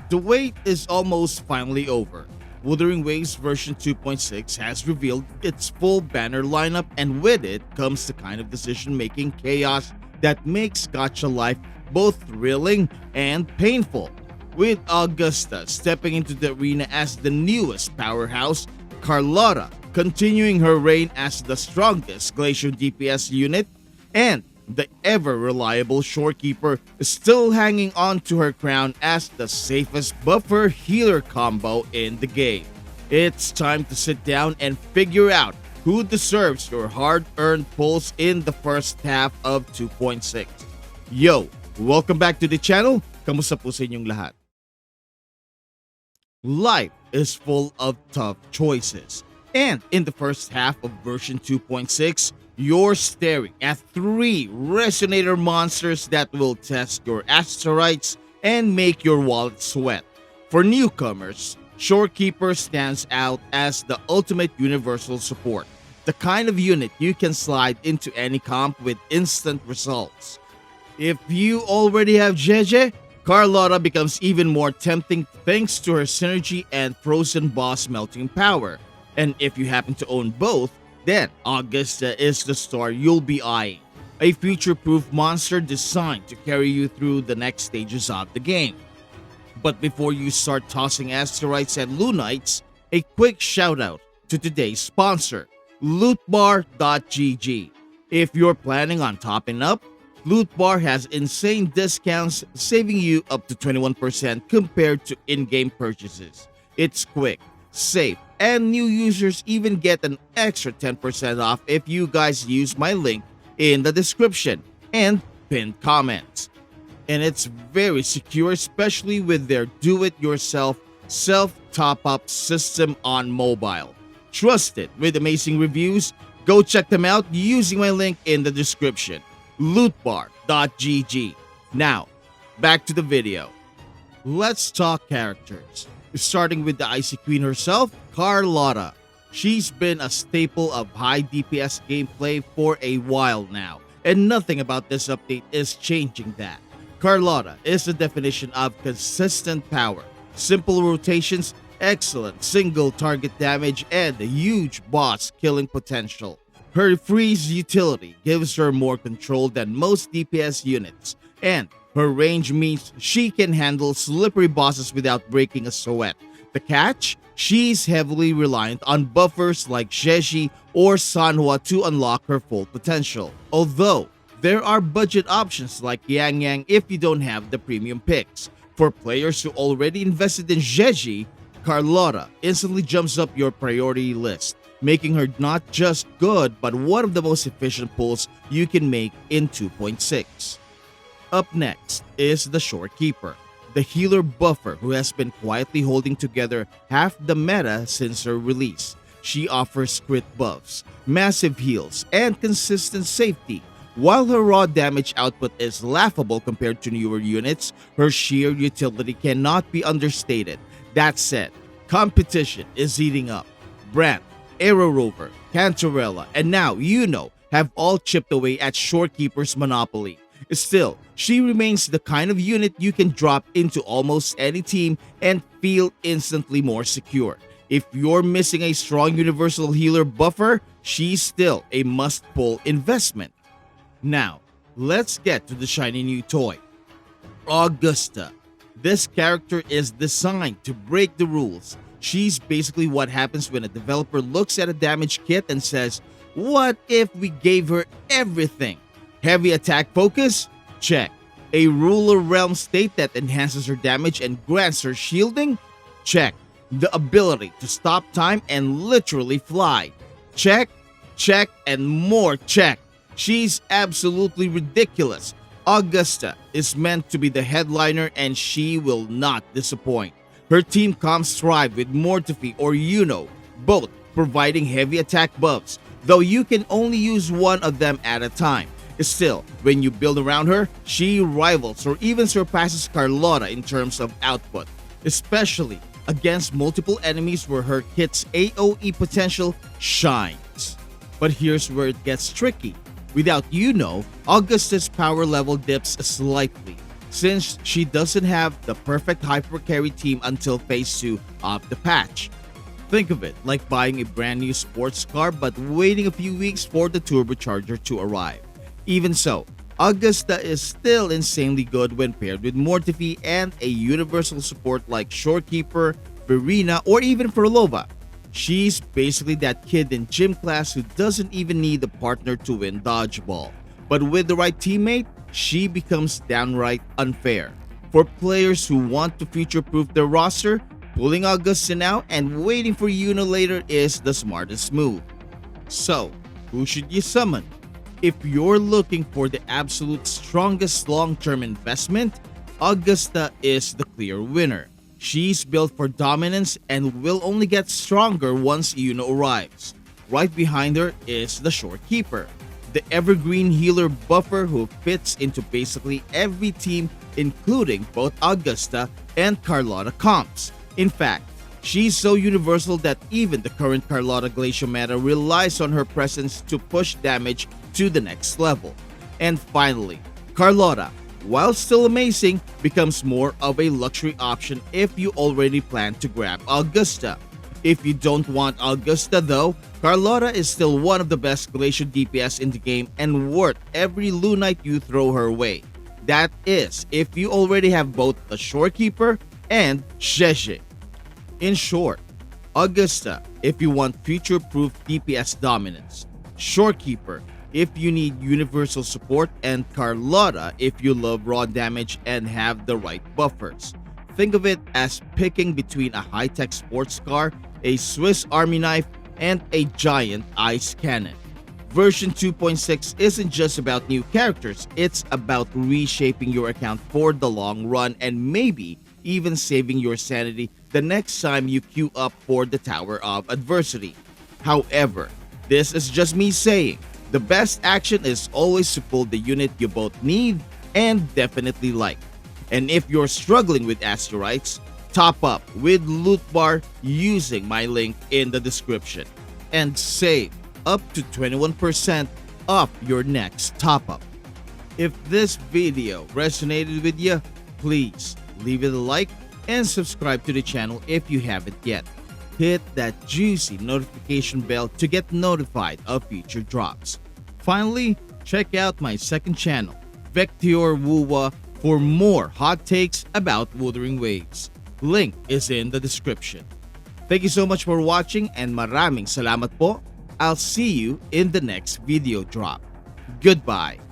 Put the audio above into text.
The wait is almost finally over. Wuthering Waves version 2.6 has revealed its full banner lineup, and with it comes the kind of decision-making chaos that makes gacha life both thrilling and painful. With Augusta stepping into the arena as the newest powerhouse, Carlotta continuing her reign as the strongest glacial DPS unit, and the ever-reliable Shorekeeper is still hanging on to her crown as the safest buffer healer combo in the game. It's time to sit down and figure out who deserves your hard-earned pulls in the first half of 2.6. Yo! Welcome back to the channel. Kamusta po sa inyong lahat? Life is full of tough choices. And in the first half of version 2.6, you're staring at 3 Resonator monsters that will test your asteroids and make your wallet sweat. For newcomers, Shorekeeper stands out as the ultimate universal support, the kind of unit you can slide into any comp with instant results. If you already have Jeje, Carlotta becomes even more tempting thanks to her synergy and frozen boss melting power. And if you happen to own both, then Augusta is the star you'll be eyeing, a future-proof monster designed to carry you through the next stages of the game. But before you start tossing asteroids at Lunites, a quick shout-out to today's sponsor, Lootbar.gg. If you're planning on topping up, Lootbar has insane discounts, saving you up to 21% compared to in-game purchases. It's quick, safe, and new users even get an extra 10% off if you guys use my link in the description and pinned comments. And it's very secure, especially with their do-it-yourself self-top-up system on mobile. Trusted with amazing reviews, go check them out using my link in the description. Lootbar.gg. Now, back to the video. Let's talk characters. Starting with the Icy Queen herself, Carlotta. She's been a staple of high DPS gameplay for a while now, and nothing about this update is changing that. Carlotta is the definition of consistent power, simple rotations, excellent single target damage, and a huge boss killing potential. Her freeze utility gives her more control than most DPS units, and her range means she can handle slippery bosses without breaking a sweat. The catch? She's heavily reliant on buffers like Jeje or Sanhua to unlock her full potential. Although, there are budget options like Yang Yang if you don't have the premium picks. For players who already invested in Jeje, Carlotta instantly jumps up your priority list, making her not just good but one of the most efficient pulls you can make in 2.6. Up next is the Shorekeeper, the healer buffer who has been quietly holding together half the meta since her release. She offers crit buffs, massive heals, and consistent safety. While her raw damage output is laughable compared to newer units, her sheer utility cannot be understated. That said, competition is heating up. Brant, Rover, Cantarella, and now Yuno have all chipped away at Shorekeeper's monopoly. Still, she remains the kind of unit you can drop into almost any team and feel instantly more secure. If you're missing a strong universal healer buffer, she's still a must-pull investment. Now, let's get to the shiny new toy, Augusta. This character is designed to break the rules. She's basically what happens when a developer looks at a damage kit and says, "What if we gave her everything?" Heavy attack focus? Check. A ruler realm state that enhances her damage and grants her shielding? Check. The ability to stop time and literally fly? Check, check, and more check. She's absolutely ridiculous. Augusta is meant to be the headliner and she will not disappoint. Her team comps thrive with Mortefy or Yuno, both providing heavy attack buffs, though you can only use one of them at a time. Still, when you build around her, she rivals or even surpasses Carlotta in terms of output, especially against multiple enemies where her kit's AoE potential shines. But here's where it gets tricky. Without Yuno, Augusta's power level dips slightly. since she doesn't have the perfect hyper carry team until phase 2 of the patch. Think of it like buying a brand new sports car but waiting a few weeks for the turbocharger to arrive. Even so, Augusta is still insanely good when paired with Mortifi and a universal support like Shorekeeper, Verena, or even Ferlova. She's basically that kid in gym class who doesn't even need a partner to win dodgeball. But with the right teammate, she becomes downright unfair. For players who want to future-proof their roster, pulling Augusta now and waiting for Yuno later is the smartest move. So, who should you summon? If you're looking for the absolute strongest long-term investment, Augusta is the clear winner. She's built for dominance and will only get stronger once Yuno arrives. Right behind her is the Shorekeeper, the evergreen healer buffer who fits into basically every team, including both Augusta and Carlotta comps. In fact, she's so universal that even the current Carlotta Glacial meta relies on her presence to push damage to the next level. And finally, Carlotta, while still amazing, becomes more of a luxury option if you already plan to grab Augusta. If you don't want Augusta though, Carlotta is still one of the best glacial DPS in the game and worth every Lunite you throw her way. That is, if you already have both the Shorekeeper and Zhezhe. In short, Augusta if you want future-proof DPS dominance, Shorekeeper if you need universal support, and Carlotta if you love raw damage and have the right buffers. Think of it as picking between a high-tech sports car, a Swiss army knife, and a giant ice cannon. Version 2.6 isn't just about new characters, it's about reshaping your account for the long run and maybe even saving your sanity the next time you queue up for the Tower of Adversity. However, this is just me saying, the best action is always to pull the unit you both need and definitely like. And if you're struggling with Asteroids, top up with Lootbar using my link in the description and save up to 21% off your next top up. If this video resonated with you, please leave it a like and subscribe to the channel if you haven't yet. Hit that juicy notification bell to get notified of future drops. Finally, check out my second channel, Vector Wuwa, for more hot takes about Wuthering Waves. Link is in the description. Thank you so much for watching and maraming salamat po. I'll see you in the next video drop. Goodbye.